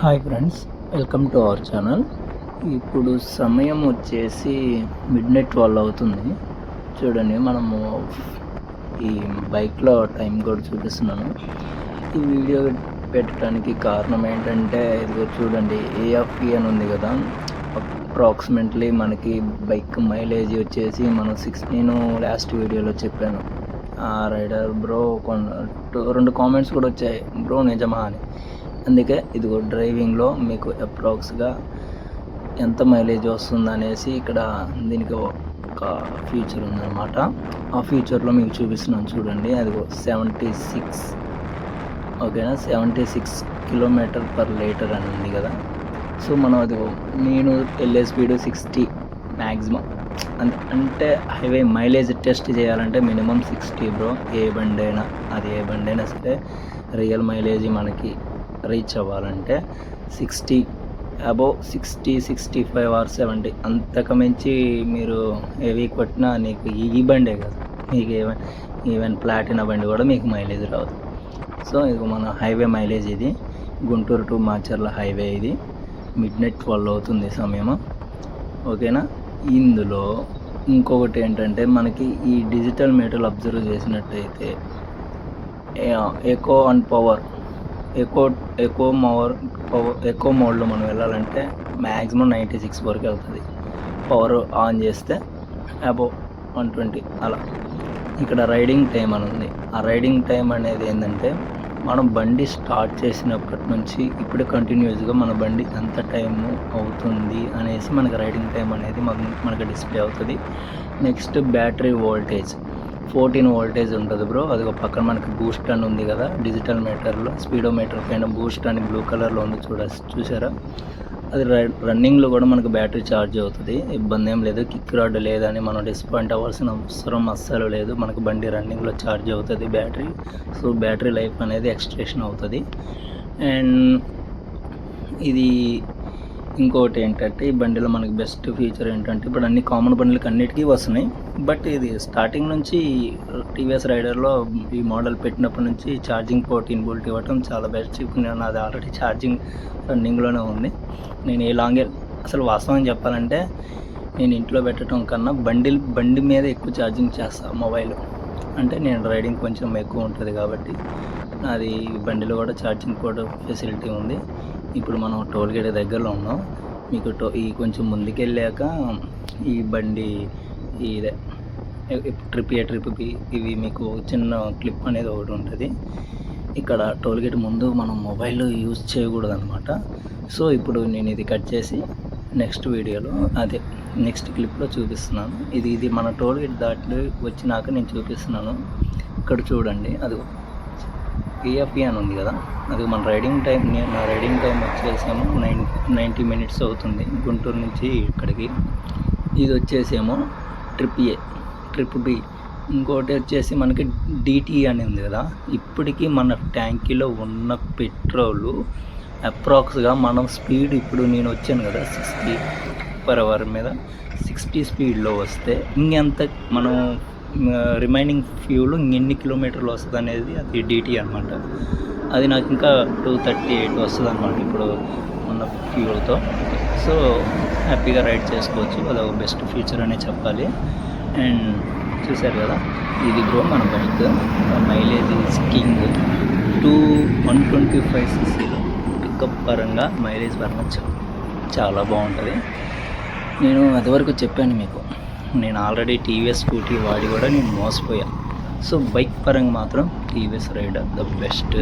Hi friends, welcome to our channel. ఇప్పుడు సమయం వచ్చేసి మిడ్నైట్ 12 అవుతుంది. చూడండి, మనము ఈ బైక్లో టైం కూడా చూపిస్తున్నాను. ఈ వీడియో పెట్టడానికి కారణం ఏంటంటే, ఇదిగో చూడండి, AFE అని ఉంది కదా. అప్రాక్సిమేట్లీ మనకి బైక్ మైలేజ్ వచ్చేసి మనం 6 నేను లాస్ట్ వీడియోలో చెప్పాను. రైడర్ బ్రో 2 కామెంట్స్ కూడా వచ్చాయి, బ్రో నిజమా అని. అందుకే ఇదిగో డ్రైవింగ్లో మీకు అప్రాక్స్గా ఎంత మైలేజ్ వస్తుంది అనేసి ఇక్కడ దీనికి ఒక ఫీచర్ ఉందన్నమాట. ఆ ఫీచర్లో మీకు చూపిస్తున్నాను చూడండి. అదిగో 76, ఓకేనా, 76 km/L అని ఉంది కదా. సో మనం అదిగో నేను వెళ్ళే స్పీడ్ 60 మ్యాక్సిమం. అంటే హైవే మైలేజ్ టెస్ట్ చేయాలంటే మినిమం 60 బ్రో. ఏ బండి అయినా సరే రియల్ మైలేజ్ మనకి రీచ్ అవ్వాలంటే 60 అబోవ్ 60, 65 ఆర్ 70 అంతకు మించి మీరు హెవీ కొట్టినా నీకు ఈ బండే కదా, మీకు ఈవెన్ ప్లాటినా బండి కూడా మీకు మైలేజ్ రాదు. సో ఇది మన హైవే మైలేజ్. ఇది గుంటూరు టు మాచర్ల హైవే. ఇది మిడ్నైట్ 12 అవుతుంది సమయము, ఓకేనా. ఇందులో ఇంకొకటి ఏంటంటే, మనకి ఈ డిజిటల్ మీటర్లు అబ్జర్వ్ చేసినట్టయితే ఎకో అండ్ పవర్, ఎకో మోడ్లో మనం వెళ్ళాలంటే మ్యాక్సిమం 96 వరకు వెళ్తుంది. పవర్ ఆన్ చేస్తే అబోవ్ 120 అలా. ఇక్కడ రైడింగ్ టైం అని ఉంది. ఆ రైడింగ్ టైం అనేది ఏంటంటే, మనం బండి స్టార్ట్ చేసినప్పటి నుంచి ఇప్పుడు కంటిన్యూస్గా మన బండి ఎంత టైం అవుతుంది అనేసి మనకి రైడింగ్ టైం అనేది మనకి డిస్ప్లే అవుతుంది. నెక్స్ట్ బ్యాటరీ వోల్టేజ్ 14 వోల్టేజ్ ఉంటుంది బ్రో. అది ఒక పక్కన మనకి బూస్ట్ అని ఉంది కదా డిజిటల్ మీటర్లో. స్పీడో మీటర్ పైన బూస్ట్ అని బ్లూ కలర్లో ఉంది, చూసారా. అది రన్నింగ్లో కూడా మనకు బ్యాటరీ ఛార్జ్ అవుతుంది, ఇబ్బంది ఏం లేదు. కిక్ రాడ్ లేదని మనం డిసప్పాయింట్ అవ్వాల్సిన అవసరం అస్సలు లేదు. మనకు బండి రన్నింగ్లో ఛార్జ్ అవుతుంది బ్యాటరీ. సో బ్యాటరీ లైఫ్ అనేది ఎక్స్టెన్షన్ అవుతుంది. అండ్ ఇది ఇంకోటి ఏంటంటే, ఈ బండిలో మనకి బెస్ట్ ఫీచర్ ఏంటంటే, ఇప్పుడు అన్ని కామన్ బండ్లకి అన్నిటికీ వస్తున్నాయి, బట్ ఇది స్టార్టింగ్ నుంచి టీవీఎస్ రైడర్లో ఈ మోడల్ పెట్టినప్పటి నుంచి ఛార్జింగ్ పోర్ట్ ఇన్బుల్ట్ ఇవ్వటం చాలా బెస్ట్. నేను అది ఆల్రెడీ ఛార్జింగ్ రన్నింగ్లోనే ఉంది. నేను ఏ అసలు వాస్తవం చెప్పాలంటే, నేను ఇంట్లో పెట్టడం కన్నా బండి మీద ఎక్కువ ఛార్జింగ్ చేస్తాను మొబైల్. అంటే నేను రైడింగ్ కొంచెం ఎక్కువ ఉంటుంది కాబట్టి అది బండిలో కూడా ఛార్జింగ్ పోర్ట్ ఫెసిలిటీ ఉంది. ఇప్పుడు మనం టోల్గేట్ దగ్గరలో ఉన్నాం. మీకు ఈ కొంచెం ముందుకెళ్ళాక ఈ బండి ఇదే ట్రిప్ ఏ ట్రిప్ బి ఇవి మీకు చిన్న క్లిప్ అనేది ఒకటి ఉంటుంది. ఇక్కడ టోల్గేట్ ముందు మనం మొబైల్ యూజ్ చేయకూడదు అనమాట. సో ఇప్పుడు నేను ఇది కట్ చేసి నెక్స్ట్ వీడియోలో నెక్స్ట్ క్లిప్లో చూపిస్తున్నాను. ఇది మన టోల్గేట్ దాటి వచ్చినాక నేను చూపిస్తున్నాను. ఇక్కడ చూడండి, అది AFE అని ఉంది కదా. అది మన రైడింగ్ టైం. నా రైడింగ్ టైం వచ్చేసేమో 90 మినిట్స్ అవుతుంది గుంటూరు నుంచి ఇక్కడికి. ఇది వచ్చేసేమో ట్రిప్ బి. ఇంకోటి వచ్చేసి మనకి DT అని ఉంది కదా. ఇప్పటికీ మన ట్యాంకీలో ఉన్న పెట్రోలు అప్రాక్స్గా మనం స్పీడ్, ఇప్పుడు నేను వచ్చాను కదా 60/h మీద 60 స్పీడ్లో వస్తే ఇంకెంత మనం రిమైనింగ్ ఫ్యూల్ ఎన్ని కిలోమీటర్లు వస్తుంది అనేది అది DT అనమాట. అది నాకు ఇంకా 238 వస్తుంది అనమాట ఇప్పుడు ఉన్న ఫ్యూల్తో. సో హ్యాపీగా రైడ్ చేసుకోవచ్చు. అది ఒక బెస్ట్ ఫీచర్ అనే చెప్పాలి. అండ్ చూసారు కదా, ఇది బ్రో మన bike mileage king 125cc pickup పరంగా, మైలేజ్ పరంగా చాలా బాగుంటుంది. నేను అదివరకు చెప్పాను మీకు, నేను ఆల్రెడీ టీవీఎస్ స్కూటీ వాడి కూడా నేను మోసపోయాను. సో బైక్ పరంగా మాత్రం టీవీఎస్ రైడర్ ద బెస్ట్.